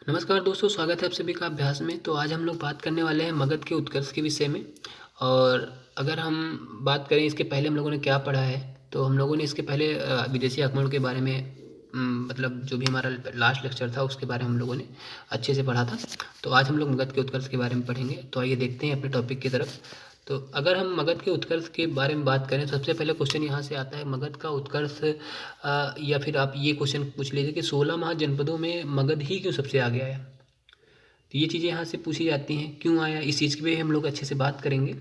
नमस्कार दोस्तों, स्वागत है आप सभी का अभ्यास में। तो आज हम लोग बात करने वाले हैं मगध के उत्कर्ष के विषय में। और अगर हम बात करें इसके पहले हम लोगों ने क्या पढ़ा है, तो हम लोगों ने इसके पहले विदेशी आक्रमण के बारे में मतलब जो भी हमारा लास्ट लेक्चर था उसके बारे में हम लोगों ने अच्छे से पढ़ा था। तो आज हम लोग मगध के उत्कर्ष के बारे में पढ़ेंगे। तो आइए देखते हैं अपने टॉपिक की तरफ। तो अगर हम मगध के उत्कर्ष के बारे में बात करें तो सबसे पहले क्वेश्चन यहाँ से आता है, मगध का उत्कर्ष या फिर आप ये क्वेश्चन पूछ लीजिए कि 16 महाजनपदों में मगध ही क्यों सबसे आगे आया। तो ये चीज़ें यहाँ से पूछी जाती हैं, क्यों आया, इस चीज़ की भी हम लोग अच्छे से बात करेंगे।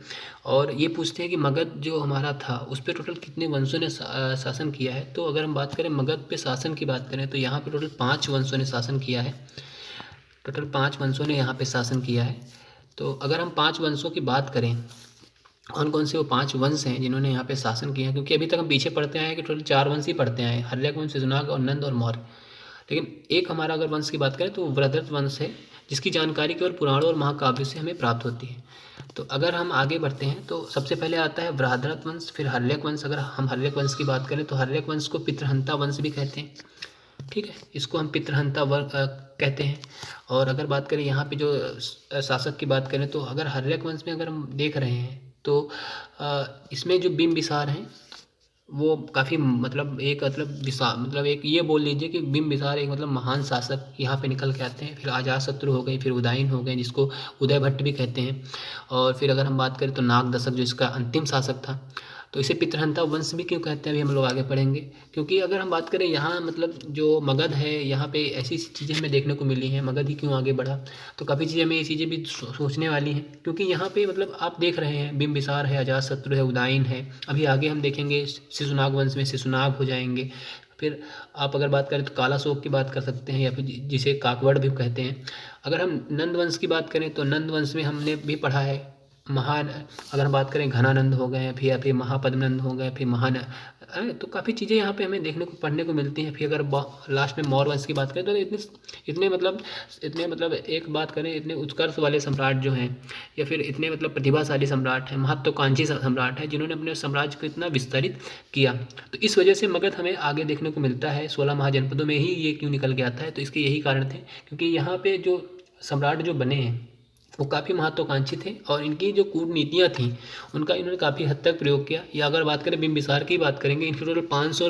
और ये पूछते हैं कि मगध जो हमारा था उस पर टोटल कितने वंशों ने शासन किया है। तो अगर हम बात करें मगध पे शासन की बात करें तो यहाँ पे टोटल 5 वंशों ने शासन किया है। टोटल 5 वंशों ने यहाँ पे शासन किया है। तो अगर हम 5 वंशों की बात करें, कौन कौन से वो 5 वंश हैं जिन्होंने यहाँ पे शासन किया है, क्योंकि अभी तक हम पीछे पढ़ते आए हैं कि टोटल 4 वंश ही पढ़ते आए हैं, हल्यक वंश, शिशुनाग और नंद और मौर्य। लेकिन एक हमारा अगर वंश की बात करें तो वृहद्रथ वंश है, जिसकी जानकारी केवल पुराणों और महाकाव्यों से हमें प्राप्त होती है। तो अगर हम आगे बढ़ते हैं तो सबसे पहले आता है वृहद्रथ वंश, फिर हल्यक वंश। अगर हम हल्यक वंश की बात करें तो हल्यक वंश को पितृहंता वंश भी कहते हैं। ठीक है, इसको हम पितृहंता कहते हैं। और अगर बात करें यहाँ पे जो शासक की बात करें तो अगर हल्यक वंश में अगर हम देख रहे हैं तो इसमें जो बिंबिसार हैं वो काफ़ी मतलब एक मतलब विशाल मतलब एक ये बोल लीजिए कि बिंबिसार एक मतलब महान शासक यहाँ पे निकल के आते हैं। फिर अजातशत्रु हो गए, फिर उदयन हो गए जिसको उदय भट्ट भी कहते हैं। और फिर अगर हम बात करें तो नागदशक जो इसका अंतिम शासक था। तो इसे पितृहंता वंश भी क्यों कहते हैं अभी हम लोग आगे पढ़ेंगे। क्योंकि अगर हम बात करें यहाँ मतलब जो मगध है यहाँ पे ऐसी चीज़ें हमें देखने को मिली हैं, मगध ही क्यों आगे बढ़ा। तो काफ़ी चीज़ें हमें ये चीज़ें भी सोचने वाली हैं, क्योंकि यहाँ पे मतलब आप देख रहे हैं बिंबिसार है, अजातशत्रु है, उदयन है। अभी आगे हम देखेंगे शिशुनाग वंश में शिशुनाग हो जाएंगे। फिर आप अगर बात करें तो कालाशोक की बात कर सकते हैं, या फिर जिसे काकवड़ भी कहते हैं। अगर हम नंद वंश की बात करें तो नंद वंश में हमने भी पढ़ा है महान। अगर हम बात करें घनानंद हो गए, फिर महापद्मनंद हो गए, फिर महान तो काफ़ी चीज़ें यहाँ पे हमें देखने को पढ़ने को मिलती हैं। फिर अगर लास्ट में मौर्य वंश की बात करें तो इतने मतलब एक बात करें, इतने उत्कर्ष वाले सम्राट जो हैं, या फिर इतने मतलब प्रतिभाशाली सम्राट हैं, महत्वाकांक्षी सम्राट हैं, जिन्होंने अपने साम्राज्य को इतना विस्तारित किया। तो इस वजह से मगध हमें आगे देखने को मिलता है। 16 महाजनपदों में ही ये क्यों निकल के आता है, तो इसके यही कारण थे, क्योंकि यहाँ पे जो सम्राट जो बने हैं वो काफ़ी महत्वाकांक्षी थे और इनकी जो कूटनीतियाँ थीं उनका इन्होंने काफ़ी हद तक प्रयोग किया। या अगर बात करें बिंबिसार की बात करेंगे, इनकी टोटल 500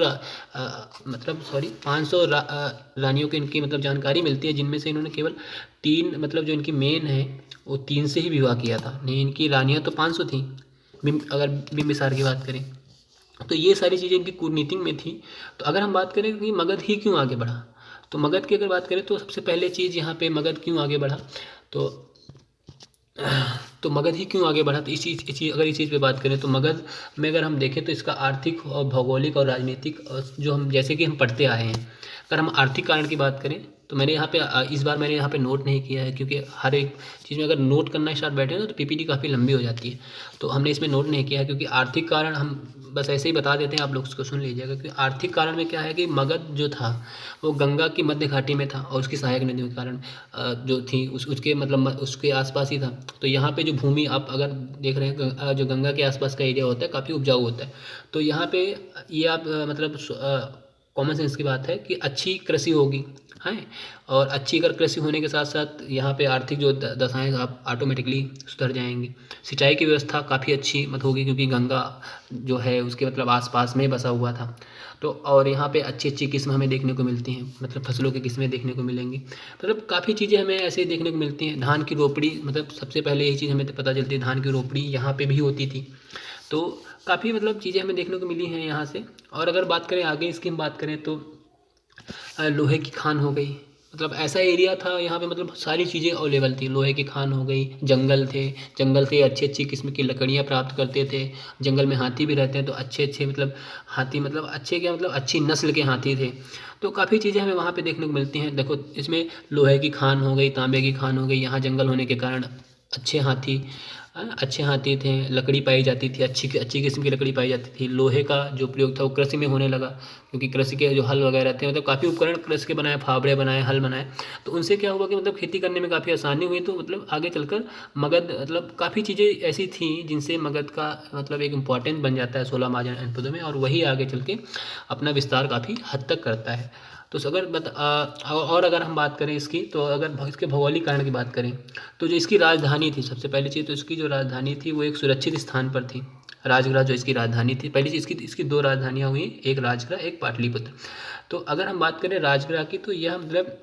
रानियों की इनकी मतलब जानकारी मिलती है, जिनमें से इन्होंने केवल 3 मतलब जो इनकी मेन है वो 3 से ही विवाह किया था। नहीं, इनकी रानियाँ तो 500 थी अगर बिंबिसार की बात करें। तो ये सारी चीज़ें इनकी कूटनीति में थी। तो अगर हम बात करें कि मगध ही क्यों आगे बढ़ा, तो मगध की अगर बात करें तो सबसे पहले चीज़ यहाँ पे मगध क्यों आगे बढ़ा, तो मगध ही क्यों आगे बढ़ा। तो इस चीज़ पे बात करें तो मगध में अगर हम देखें तो इसका आर्थिक और भौगोलिक और राजनीतिक जो हम जैसे कि हम पढ़ते आए हैं। अगर हम आर्थिक कारण की बात करें तो मैंने यहाँ पे इस बार मैंने यहाँ पे नोट नहीं किया है, क्योंकि हर एक चीज़ में अगर नोट करना स्टार्ट बैठे ना तो पीपीटी काफ़ी लंबी हो जाती है। तो हमने इसमें नोट नहीं किया है, क्योंकि आर्थिक कारण हम बस ऐसे ही बता देते हैं, आप लोग उसको सुन लीजिएगा। क्योंकि आर्थिक कारण में क्या है कि मगध जो था वो गंगा की मध्य घाटी में था और उसकी सहायक नदियों के कारण जो थी उसके मतलब उसके आसपास ही था। तो यहाँ पे जो भूमि आप अगर देख रहे हैं जो गंगा के आसपास का एरिया होता है काफ़ी उपजाऊ होता है। तो यहाँ पे ये आप मतलब कॉमन सेंस की बात है कि अच्छी कृषि होगी हैं। और अच्छी अगर कृषि होने के साथ साथ यहाँ पे आर्थिक जो दशाएँ आप ऑटोमेटिकली सुधर जाएंगी। सिंचाई की व्यवस्था काफ़ी अच्छी मत होगी, क्योंकि गंगा जो है उसके मतलब आसपास में बसा हुआ था। तो और यहाँ पे अच्छी अच्छी किस्म हमें देखने को मिलती हैं, मतलब फसलों की किस्में देखने को मिलेंगी। मतलब काफ़ी चीज़ें हमें ऐसे देखने को मिलती हैं। धान की रोपड़ी मतलब सबसे पहले यही चीज़ हमें पता चलती है, धान की रोपड़ी यहाँ पे भी होती थी। तो काफ़ी मतलब चीज़ें हमें देखने को मिली हैं यहाँ से। और अगर बात करें आगे इसकी हम बात करें तो लोहे की खान हो गई। मतलब ऐसा एरिया था यहाँ पे मतलब सारी चीज़ें अवेलेबल थी। लोहे की खान हो गई, जंगल थे, अच्छी अच्छी किस्म की लकड़ियाँ प्राप्त करते थे। जंगल में हाथी भी रहते हैं, तो अच्छे अच्छे मतलब हाथी मतलब अच्छे क्या मतलब अच्छी नस्ल के हाथी थे। तो काफ़ी चीज़ें हमें वहाँ पे देखने को मिलती हैं। देखो इसमें लोहे की खान हो गई, तांबे की खान हो गई। यहाँ जंगल होने के कारण अच्छे हाथी थे, लकड़ी पाई जाती थी, अच्छी अच्छी किस्म की लकड़ी पाई जाती थी। लोहे का जो प्रयोग था वो कृषि में होने लगा, क्योंकि कृषि के जो हल वगैरह थे मतलब काफ़ी उपकरण कृषि के बनाए, फावड़े बनाए, हल बनाए। तो उनसे क्या हुआ कि मतलब खेती करने में काफ़ी आसानी हुई। तो मतलब आगे चलकर मगध मतलब काफ़ी चीज़ें ऐसी थी जिनसे मगध का मतलब एक इम्पॉर्टेंट बन जाता है 16 महाजनपदों में, और वही आगे चल के अपना विस्तार काफ़ी हद तक करता है। तो और अगर हम बात करें इसकी, तो अगर इसके भौगोलिक कारण की बात करें तो जो इसकी राजधानी थी, सबसे पहली चीज़ तो इसकी जो राजधानी थी वो एक सुरक्षित स्थान पर थी। राजगृह जो इसकी राजधानी थी, पहली चीज़ इसकी दो राजधानियाँ हुई, एक राजगृह एक पाटलिपुत्र। तो अगर हम बात करें राजगृह की, तो यह मतलब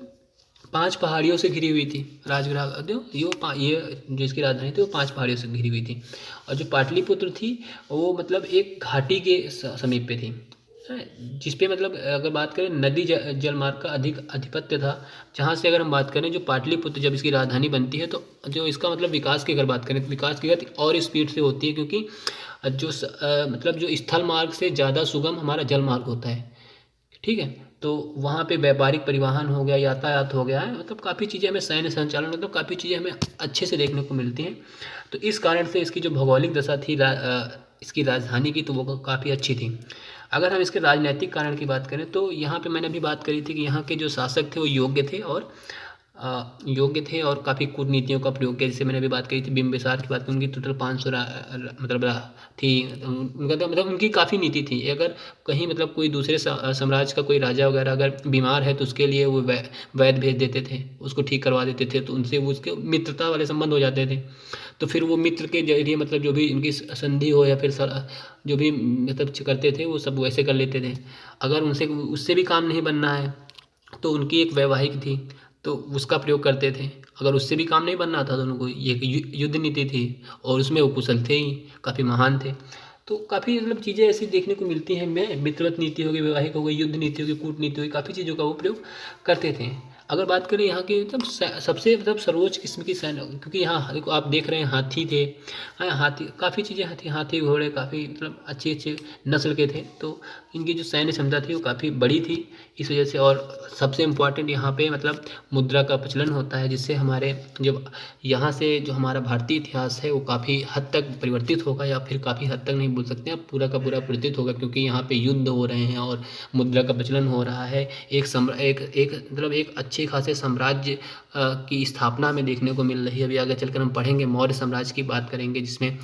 5 पहाड़ियों से घिरी हुई थी राजगृह जो ये जो इसकी राजधानी थी वो 5 पहाड़ियों से घिरी हुई थी। और जो पाटलिपुत्र थी वो मतलब एक घाटी के समीप पे थी, जिस पे मतलब अगर बात करें नदी जल मार्ग का अधिक आधिपत्य था। जहाँ से अगर हम बात करें जो पाटलिपुत्र जब इसकी राजधानी बनती है, तो जो इसका मतलब विकास की अगर बात करें तो विकास की गति और स्पीड से होती है, क्योंकि मतलब जो स्थल मार्ग से ज़्यादा सुगम हमारा जल मार्ग होता है। ठीक है, तो वहाँ पे व्यापारिक परिवहन हो गया, यातायात हो गया है, मतलब काफ़ी चीज़ें हमें सैन्य संचालन, मतलब काफ़ी चीज़ें हमें अच्छे से देखने को मिलती हैं। तो इस कारण से इसकी जो भौगोलिक दशा थी इसकी राजधानी की, तो वो काफ़ी अच्छी थी। अगर हम इसके राजनीतिक कारण की बात करें, तो यहाँ पे मैंने अभी बात करी थी कि यहाँ के जो शासक थे वो योग्य थे और काफ़ी कूटनीतियों का प्रयोग किया। जैसे मैंने अभी बात करी थी बिम्बिसार की बात करूँ, उनकी टोटल 500 मतलब थी। उनका तो मतलब उनकी काफ़ी नीति थी। अगर कहीं मतलब कोई दूसरे साम्राज्य का कोई राजा वगैरह अगर बीमार है, तो उसके लिए वो वैद्य भेज देते थे, उसको ठीक करवा देते थे, तो उनसे वो उसके मित्रता वाले संबंध हो जाते थे। तो फिर वो मित्र के जरिए मतलब जो भी उनकी संधि हो या फिर जो भी मतलब करते थे वो सब वैसे कर लेते थे। अगर उससे भी काम नहीं बनना है, तो उनकी एक वैवाहिक थी, तो उसका प्रयोग करते थे। अगर उससे भी काम नहीं बनना था, तो उनको ये युद्ध नीति थी, और उसमें वो कुशल थे ही, काफ़ी महान थे। तो काफ़ी मतलब चीज़ें ऐसी देखने को मिलती हैं। मित्रवत नीति हो गई, वैवाहिक हो गई, युद्ध नीति हो गई, कूटनीति हो गई, काफ़ी चीज़ों का वो प्रयोग करते थे। अगर बात करें यहाँ की मतलब सबसे मतलब सर्वोच्च किस्म की सैन्य, क्योंकि यहाँ देखो आप देख रहे हैं हाथी थे, हाँ हाथी, काफ़ी चीज़ें हाथी घोड़े काफ़ी मतलब अच्छे अच्छे नस्ल के थे। तो इनकी जो सैन्य क्षमता थी वो काफ़ी बड़ी थी इस वजह से। और सबसे इम्पोर्टेंट यहाँ पे मतलब मुद्रा का प्रचलन होता है, जिससे हमारे जब यहाँ से जो हमारा भारतीय इतिहास है वो काफ़ी हद तक परिवर्तित होगा, या फिर काफ़ी हद तक नहीं बोल सकते हैं, पूरा का पूरा परिवर्तित होगा, क्योंकि यहाँ पे युद्ध हो रहे हैं और मुद्रा का प्रचलन हो रहा है। एक मतलब एक अच्छे खासे साम्राज्य की स्थापना हमें देखने को मिल रही है। अभी आगे चलकर हम पढ़ेंगे, मौर्य साम्राज्य की बात करेंगे, जिसमें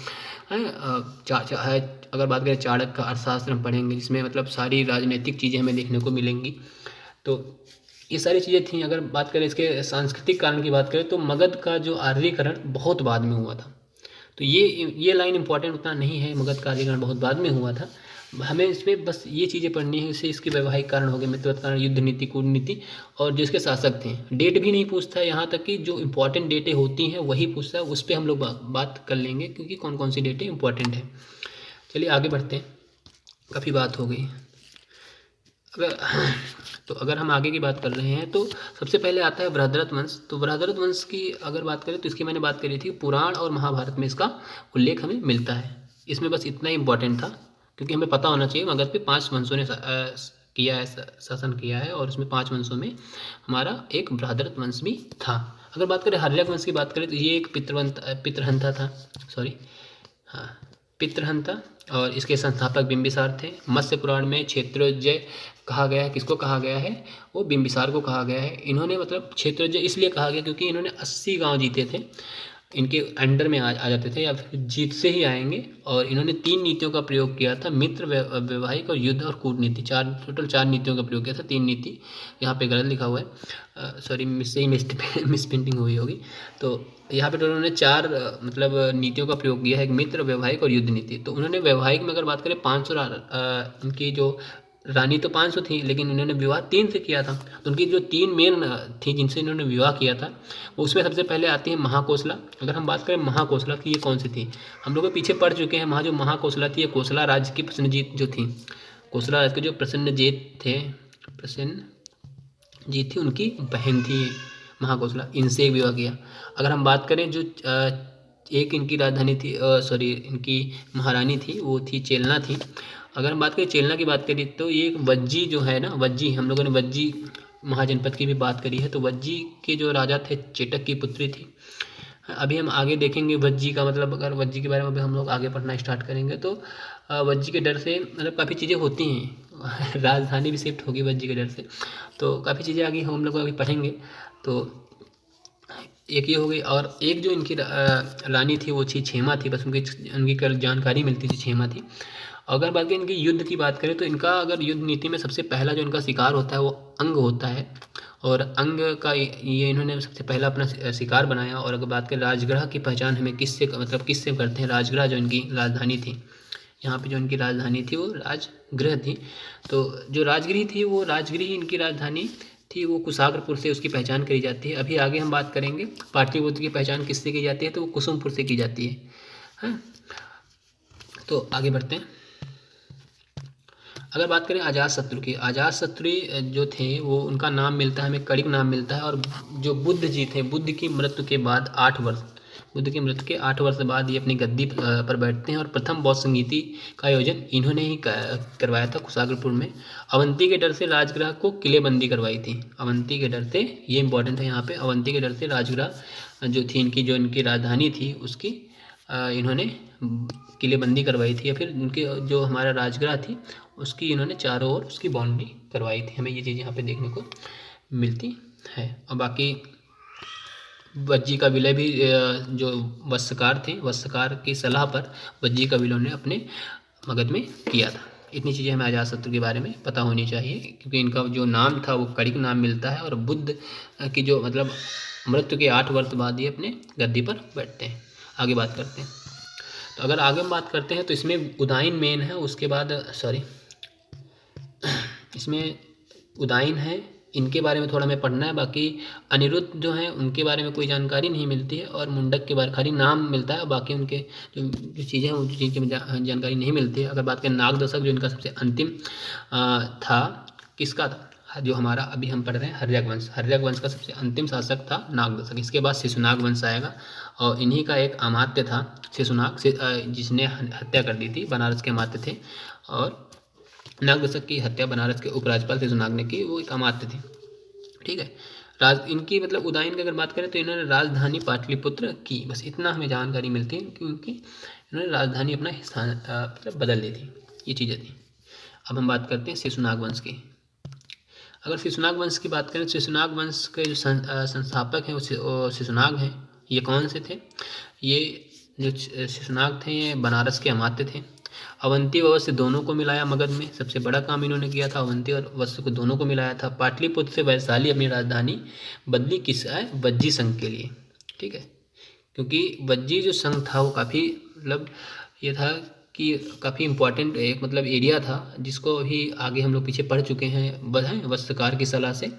अगर बात करें चाणक्य का अर्थशास्त्र हम पढ़ेंगे, जिसमें मतलब सारी राजनीतिक चीज़ें हमें देखने को मिलेंगी। तो ये सारी चीज़ें थी। अगर बात करें इसके सांस्कृतिक कारण की बात करें, तो मगध का जो आर्यीकरण बहुत बाद में हुआ था। तो ये लाइन इंपॉर्टेंट उतना नहीं है, मगध का आर्यीकरण बहुत बाद में हुआ था। हमें इसमें बस ये चीज़ें पढ़नी है। इससे इसके वैवाहिक कारण हो गए, मित्रवत कारण, युद्ध नीति, कूटनीति, और जो इसके शासक थे। डेट भी नहीं पूछता है, यहाँ तक कि जो इंपॉर्टेंट डेटें होती हैं वही पूछता है। उस पर हम लोग बात कर लेंगे, क्योंकि कौन कौन सी डेटें इंपॉर्टेंट हैं। चलिए आगे बढ़ते हैं, काफ़ी बात हो गई। अगर हम आगे की बात कर रहे हैं, तो सबसे पहले आता है बृहद्रथ वंश। तो बृहद्रथ वंश की अगर बात करें, तो इसकी मैंने बात करी थी, पुराण और महाभारत में इसका उल्लेख हमें मिलता है। इसमें बस इतना ही इंपॉर्टेंट था, क्योंकि हमें पता होना चाहिए मगध पे 5 वंशों ने किया है, शासन किया है, और उसमें 5 वंशों में हमारा एक बृहद्रथ वंश भी था। अगर बात करें हर्यक वंश की बात करें, तो ये एक पितृहंता था, सॉरी हाँ पितृहंता, और इसके संस्थापक बिंबिसार थे। मत्स्य पुराण में क्षेत्रोज्जय कहा गया है, किसको कहा गया है, वो बिंबिसार को कहा गया है। इन्होंने मतलब क्षेत्रोज्जय इसलिए कहा गया क्योंकि इन्होंने 80 गांव जीते थे, इनके अंडर में आ जाते थे, या फिर जीत से ही आएंगे। और इन्होंने 3 नीतियों का प्रयोग किया था, मित्र, वैवाहिक और युद्ध और कूटनीति। टोटल 4 नीतियों का प्रयोग किया था। 3 नीति यहाँ पे गलत लिखा हुआ है, सॉरी मिस प्रिंटिंग हुई होगी। तो यहाँ पे उन्होंने 4 मतलब नीतियों का प्रयोग किया है, एक मित्र, वैवाहिक और युद्ध नीति। तो उन्होंने वैवाहिक में अगर बात करें 500 इनकी जो रानी तो 500 थी, लेकिन इन्होंने विवाह 3 से किया था। तो उनकी जो 3 मेन थी जिनसे इन्होंने विवाह किया था, वो उसमें सबसे पहले आती है महाकोसला। अगर हम बात करें महाकोसला की, ये कौन सी थी, हम लोग पीछे पढ़ चुके हैं। जो महाकोसला थी, ये कोसला राज्य की प्रसन्नजीत जो थी, कोसला राज्य के जो प्रसन्नजीत थी, उनकी बहन थी महाकोसला, इनसे एक विवाह किया। अगर हम बात करें जो एक इनकी राजधानी थी, सॉरी इनकी महारानी थी, वो थी चेलना थी। अगर हम बात करें चेलना की बात करें, तो ये एक वज्जी जो है ना, वज्जी, हम लोगों ने वज्जी महाजनपद की भी बात करी है। तो वज्जी के जो राजा थे, चेटक की पुत्री थी। अभी हम आगे देखेंगे वज्जी का मतलब, अगर वज्जी के बारे में अभी हम लोग आगे पढ़ना स्टार्ट करेंगे, तो वज्जी के डर से मतलब काफ़ी चीज़ें होती हैं राजधानी भी शिफ्ट होगी वज्जी के डर से, तो काफ़ी चीज़ें आगे हम लोग अभी पढ़ेंगे। तो एक ये हो गई, और एक जो इनकी रानी थी वो थी क्षेमा थी, बस उनकी जानकारी मिलती थी, क्षेमा थी। अगर बात करें इनकी युद्ध की बात करें तो इनका अगर युद्ध नीति में सबसे पहला जो इनका शिकार होता है वो अंग होता है, और अंग का ये इन्होंने सबसे पहला अपना शिकार बनाया। और अगर बात करें राजगृह की पहचान हमें किससे मतलब किससे करते हैं, राजगृह जो इनकी राजधानी थी, यहाँ पे जो इनकी राजधानी थी वो राजगृह थी। तो जो राजगृह थी वो राजगृह इनकी राजधानी थी, वो कुशाग्रपुर से उसकी पहचान करी जाती है। अभी आगे हम बात करेंगे पाटलिपुत्र की पहचान किससे की जाती है, तो वो कुसुमपुर से की जाती है। हाँ, तो आगे बढ़ते हैं। अगर बात करें अजातशत्रु की, अजातशत्रु जो थे वो उनका नाम मिलता है हमें कणिक नाम मिलता है। और जो बुद्ध जी थे, बुद्ध की मृत्यु के बाद 8 वर्ष, बुद्ध की मृत्यु के 8 वर्ष बाद ये अपनी गद्दी पर बैठते हैं। और प्रथम बौद्ध संगीति का आयोजन इन्होंने ही करवाया था कुशाग्रपुर में। अवंती के डर से राजगृह को किलेबंदी करवाई थी, अवंती के डर से, ये इंपॉर्टेंट है यहाँ पे, अवंती के डर से राजगृह जो थी इनकी, जो इनकी राजधानी थी उसकी इन्होंने किलेबंदी करवाई थी, या फिर उनके जो हमारा राजगृह थी उसकी इन्होंने चारों ओर उसकी बाउंड्री करवाई थी। हमें ये चीज़ यहाँ पे देखने को मिलती है। और बाकी वज्जी का विलय भी जो वत्सकार थे, वत्सकार की सलाह पर वज्जी का विलय ने अपने मगध में किया था। इतनी चीज़ें हमें अजातशत्रु के बारे में पता होनी चाहिए, क्योंकि इनका जो नाम था वो कणिक नाम मिलता है। और बुद्ध की जो मतलब मृत्यु के 8 वर्ष बाद ये अपने गद्दी पर बैठते हैं। आगे बात करते हैं। तो अगर आगे हम बात करते हैं तो इसमें उदाइन मेन है, उसके बाद इसमें उदाइन है, इनके बारे में थोड़ा हमें पढ़ना है। बाकी अनिरुद्ध जो हैं उनके बारे में कोई जानकारी नहीं मिलती है, और मुंडक के बारे खाली नाम मिलता है, और बाकी उनके जो चीज़ें हैं उन चीज़ की जानकारी नहीं मिलती है। अगर बात करें नागदशक जो इनका सबसे अंतिम था, किसका था, जो हमारा अभी हम पढ़ रहे हैं हर्यक वंश, हर्यक वंश का सबसे अंतिम शासक था नागदशक। इसके बाद शिशुनाग वंश आएगा, और इन्हीं का एक अमात्य था शिशुनाग, जिसने हत्या कर दी थी, बनारस के अमात्य थे। और नागदशक की हत्या बनारस के उपराज्यपाल शिशुनाग ने की, वो एक अमात्य थे। ठीक है। इनकी मतलब उदाइन की अगर बात करें तो इन्होंने राजधानी पाटलिपुत्र की, बस इतना हमें जानकारी मिलती है, क्योंकि इन्होंने राजधानी अपना स्थान मतलब बदल दी थी, ये चीज़ें थी। अब हम बात करते हैं शिशुनाग वंश की। अगर शिशुनाग वंश की बात करें, शिशुनाग वंश के जो संस्थापक हैं वो शिशुनाग हैं। ये कौन से थे, ये जो शिशुनाग थे ये बनारस के अमात्य थे। अवंती व वत्स दोनों को मिलाया मगध में, सबसे बड़ा काम इन्होंने किया था, अवंती और वत्स को दोनों को मिलाया था। पाटलिपुत्र से वैशाली अपनी राजधानी बदली किस है, वज्जी संघ के लिए। ठीक है, क्योंकि वज्जी जो संघ था वो काफ़ी मतलब ये था कि काफ़ी इम्पोर्टेंट एक मतलब एरिया था, जिसको अभी आगे हम लोग पीछे पढ़ चुके हैं, वत्सकार की सलाह से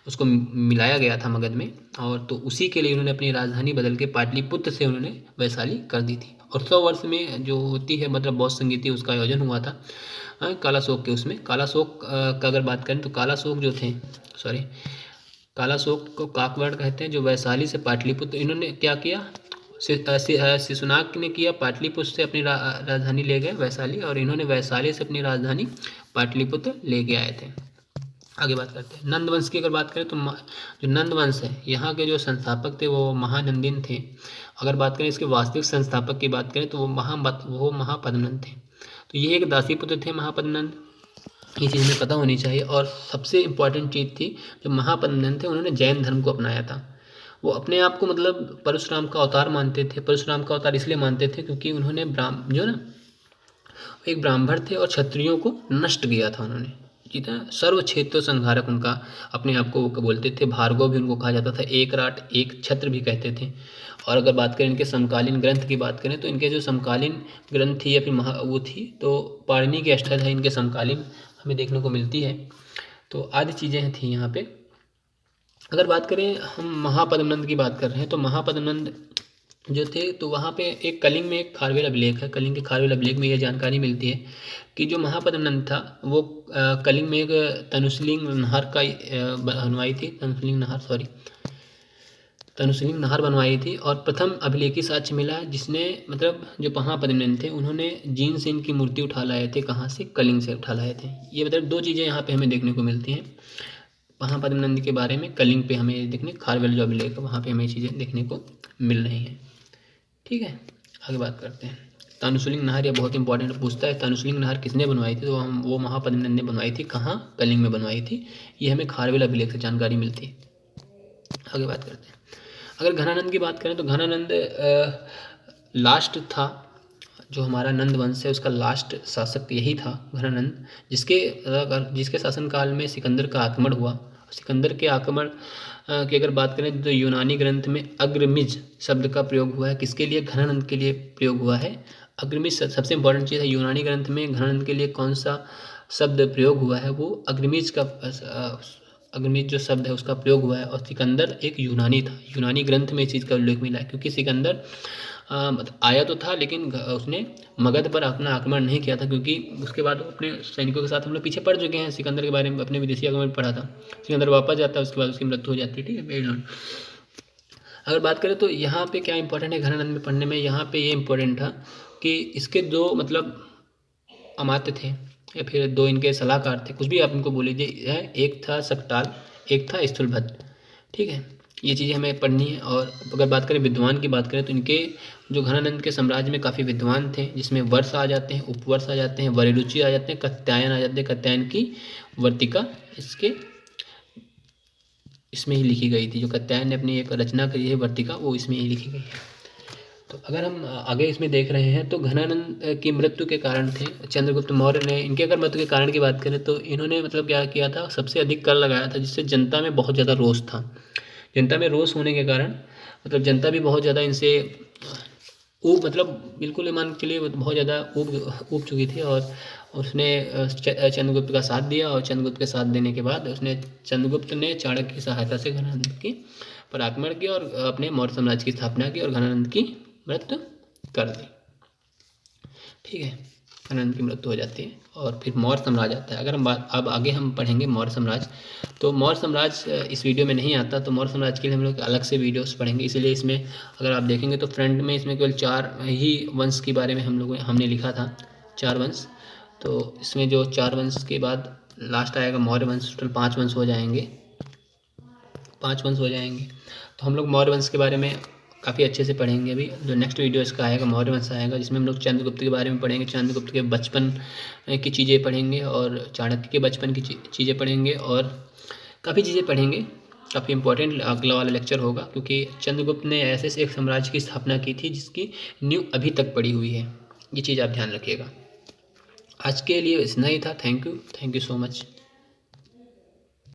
उसको मिलाया गया था मगध में। और तो उसी के लिए उन्होंने अपनी राजधानी बदल के पाटलिपुत्र से उन्होंने वैशाली कर दी थी। और 100 वर्ष में जो होती है मतलब बौद्ध संगीति, उसका आयोजन हुआ था कालाशोक के, उसमें कालाशोक का अगर बात करें तो कालाशोक जो थे, सॉरी, कालाशोक को काकवाड़ कहते हैं, जो वैशाली से पाटलिपुत्र, इन्होंने क्या किया, शिशुनाग ने किया, पाटलिपुत्र से अपनी राजधानी ले गए वैशाली, और इन्होंने वैशाली से अपनी राजधानी पाटलिपुत्र ले के आए थे। आगे बात करते हैं नंद वंश की। अगर बात करें तो जो नंद वंश है यहाँ के जो संस्थापक थे वो महानंदिन थे। अगर बात करें इसके वास्तविक संस्थापक की बात करें तो वो महापद्मनंद थे। तो ये एक दासी पुत्र थे महापद्मनंद, ये चीज़ हमें पता होनी चाहिए। और सबसे इम्पॉर्टेंट चीज़ थी, जो महापद्मनंद थे उन्होंने जैन धर्म को अपनाया था। वो अपने आप को मतलब परशुराम का अवतार मानते थे। परशुराम का अवतार इसलिए मानते थे क्योंकि उन्होंने जो ना एक ब्राह्मण थे और क्षत्रियों को नष्ट किया था उन्होंने, ठीक है, सर्व क्षेत्र संहारक उनका अपने आप को बोलते थे। भार्गव भी उनको कहा जाता था, एक राट एक छत्र भी कहते थे। और अगर बात करें इनके समकालीन ग्रंथ की बात करें तो इनके जो समकालीन ग्रंथ थी या फिर वो थी तो पाणिनि की अष्टाध्यायी इनके समकालीन हमें देखने को मिलती है। तो आदि चीज़ें थी यहाँ पे। अगर बात करें हम महापद्मनंद की बात कर रहे हैं तो महापद्मनंद जो थे तो वहाँ पे एक कलिंग में एक खारवेल अभिलेख है। कलिंग के खारवेल अभिलेख में ये जानकारी मिलती है कि जो महापद्मनंद था वो कलिंग में एक तनुश्लिंग नहर का बनवाई थी, तनुश्लिंग नहर बनवाई थी। और प्रथम अभिलेखी साक्ष्य मिला जिसने मतलब जो महापद्मनंद थे उन्होंने जीन से इनकी मूर्ति उठा लाए थे, कहाँ से, कलिंग से उठा लाए थे। ये मतलब दो चीज़ें यहाँ पे हमें देखने को मिलती हैं महापद्मनंद के बारे में। कलिंग पे हमें देखने, खारवेल जो अभिलेख है वहाँ पे हमें चीज़ें देखने को मिल रही हैं। ठीक है, आगे बात करते हैं। तनुश्लिंग नहर, ये बहुत इंपॉर्टेंट पूछता है, तनुश्लिंग नहर किसने बनवाई थी, तो वो महापद्मनंद ने बनवाई थी। कहाँ, कलिंग में बनवाई थी। ये हमें खारवेल अभिलेख से जानकारी मिलती है। आगे बात करते हैं। अगर घनानंद की बात करें तो घनानंद लास्ट था जो हमारा नंद वंश है उसका लास्ट शासक यही था घनानंद, जिसके शासनकाल में सिकंदर का आक्रमण हुआ। सिकंदर के आक्रमण की अगर बात करें तो यूनानी ग्रंथ में अग्रमिज शब्द का प्रयोग हुआ है। किसके लिए? घनानंद के लिए प्रयोग हुआ है। अग्रमिज सबसे इंपॉर्टेंट चीज़ है। यूनानी ग्रंथ में घनानंद के लिए कौन सा शब्द प्रयोग हुआ है? वो अग्रमिज जो शब्द है उसका प्रयोग हुआ है। और सिकंदर एक यूनानी था। यूनानी ग्रंथ में इस चीज़ का उल्लेख मिला है, क्योंकि सिकंदर आया तो था लेकिन उसने मगध पर अपना आक्रमण नहीं किया था, क्योंकि उसके बाद अपने सैनिकों के साथ हम लोग पीछे पड़ चुके हैं। सिकंदर के बारे में अपने विदेशी आक्रमण पढ़ा था। सिकंदर वापस जाता है, उसके बाद उसकी मृत्यु हो जाती है। ठीक है, वेरी गुड। अगर बात करें तो यहाँ पे क्या इंपॉर्टेंट है घनानंद में पढ़ने में, यहाँ पे ये इंपॉर्टेंट था कि इसके दो मतलब अमात्य थे या फिर दो इनके सलाहकार थे, कुछ भी आप इनको बोल लीजिए। एक था सकटाल, एक था स्थूलभद्र। ठीक है, ये चीज़ें हमें पढ़नी है। और अगर बात करें विद्वान की बात करें तो इनके जो घनानंद के साम्राज्य में काफ़ी विद्वान थे, जिसमें वर्ष आ जाते हैं, उपवर्ष आ जाते हैं, वरिरुचि आ जाते हैं, कात्यायन आ जाते हैं। कात्यायन की वर्तिका इसमें ही लिखी गई थी। जो कात्यायन ने अपनी एक रचना करी है वर्तिका, वो इसमें ही लिखी गई है। तो अगर हम आगे इसमें देख रहे हैं तो घनानंद की मृत्यु के कारण थे चंद्रगुप्त मौर्य ने। इनके अगर मृत्यु के कारण की बात करें तो इन्होंने मतलब क्या किया था, सबसे अधिक कर लगाया था, जिससे जनता में बहुत ज़्यादा रोष था। जनता में रोष होने के कारण मतलब जनता भी बहुत ज़्यादा इनसे मतलब बिल्कुल मान के लिए बहुत ज़्यादा ऊब चुकी थी। और उसने चंद्रगुप्त का साथ दिया, और चंद्रगुप्त के साथ देने के बाद चंद्रगुप्त ने चाणक्य की सहायता से घनानंद की पर आक्रमण किया और अपने मौर्य साम्राज्य की स्थापना की और घनानंद की मृत्यु कर दी। ठीक है, घनानंद की मृत्यु हो जाती है और फिर मौर्य साम्राज्य आता है। अगर हम अब आगे हम पढ़ेंगे मौर्य साम्राज्य, तो मौर्य साम्राज्य इस वीडियो में नहीं आता, तो मौर्य साम्राज्य के लिए हम लोग अलग से वीडियोस पढ़ेंगे। इसलिए इसमें अगर आप देखेंगे तो फ्रंट में इसमें केवल 4 ही वंश के बारे में हमने लिखा था, 4 वंश। तो इसमें जो 4 वंश के बाद लास्ट आएगा मौर्य वंश, टोटल 5 वंश हो जाएंगे, 5 वंश हो जाएंगे। तो हम लोग मौर्य वंश के बारे में काफ़ी अच्छे से पढ़ेंगे। अभी जो नेक्स्ट वीडियो इसका आएगा मौर्य वंश आएगा, जिसमें हम लोग चंद्रगुप्त के बारे में पढ़ेंगे, चंद्रगुप्त के बचपन की चीज़ें पढ़ेंगे और चाणक्य के बचपन की चीज़ें पढ़ेंगे और काफ़ी चीज़ें पढ़ेंगे। काफ़ी इंपॉर्टेंट अगला वाला लेक्चर होगा, क्योंकि चंद्रगुप्त ने ऐसे एक साम्राज्य की स्थापना की थी जिसकी नींव अभी तक पड़ी हुई है। ये चीज़ आप ध्यान रखिएगा। आज के लिए इतना ही था। Thank you so much.